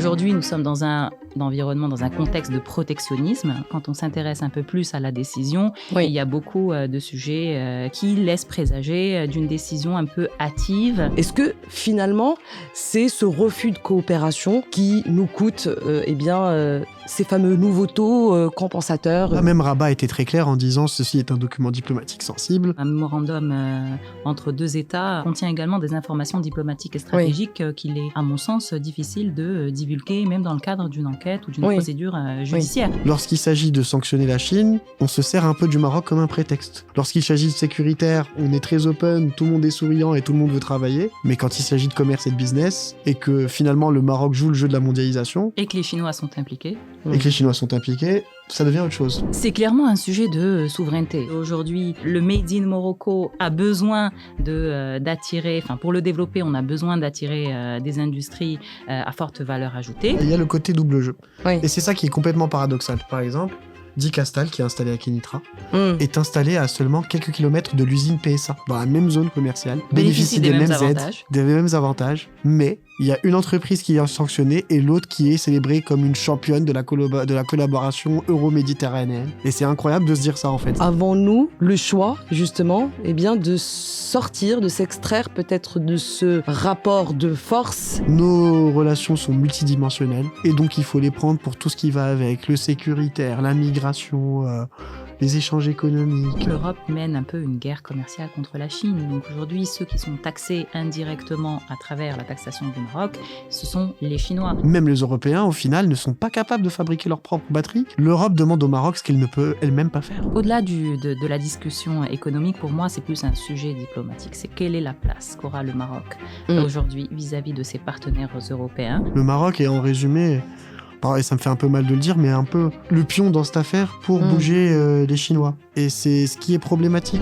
Aujourd'hui, nous sommes dans un environnement, dans un contexte de protectionnisme. Quand on s'intéresse un peu plus à la décision, il y a beaucoup de sujets qui laissent présager d'une décision un peu hâtive. Est-ce que finalement, c'est ce refus de coopération qui nous coûte ces fameux nouveaux taux compensateurs? Même Rabat était très clair en disant ceci est un document diplomatique sensible. Un mémorandum entre deux États contient également des informations diplomatiques et stratégiques qu'il est, à mon sens, difficile de divulguer, même dans le cadre d'une enquête ou d'une procédure judiciaire. Lorsqu'il s'agit de sanctionner la Chine, on se sert un peu du Maroc comme un prétexte. Lorsqu'il s'agit de sécuritaire, on est très open, tout le monde est souriant et tout le monde veut travailler. Mais quand il s'agit de commerce et de business, et que finalement le Maroc joue le jeu de la mondialisation... Et que les Chinois sont impliqués. Ça devient autre chose. C'est clairement un sujet de souveraineté. Aujourd'hui, le Made in Morocco a besoin d'attirer, pour le développer, on a besoin d'attirer des industries à forte valeur ajoutée. Il y a le côté double jeu. Et c'est ça qui est complètement paradoxal. Par exemple, Dicastal, qui est installé à Kénitra, est installé à seulement quelques kilomètres de l'usine PSA, dans la même zone commerciale, bénéficie des mêmes aides, des mêmes avantages, mais il y a une entreprise qui est sanctionnée et l'autre qui est célébrée comme une championne de la collaboration euro-méditerranéenne. Et c'est incroyable de se dire ça en fait. Avons-nous le choix, justement, de sortir, de s'extraire peut-être de ce rapport de force? Nos relations sont multidimensionnelles et donc il faut les prendre pour tout ce qui va avec, le sécuritaire, la migration, les échanges économiques. L'Europe mène un peu une guerre commerciale contre la Chine. Donc aujourd'hui, ceux qui sont taxés indirectement à travers la taxation du Maroc, ce sont les Chinois. Même les Européens, au final, ne sont pas capables de fabriquer leurs propres batteries. L'Europe demande au Maroc ce qu'elle ne peut elle-même pas faire. Au-delà de la discussion économique, pour moi, c'est plus un sujet diplomatique. C'est quelle est la place qu'aura le Maroc aujourd'hui vis-à-vis de ses partenaires européens. Le Maroc est en résumé... Et ça me fait un peu mal de le dire, mais un peu le pion dans cette affaire pour bouger les Chinois. Et c'est ce qui est problématique.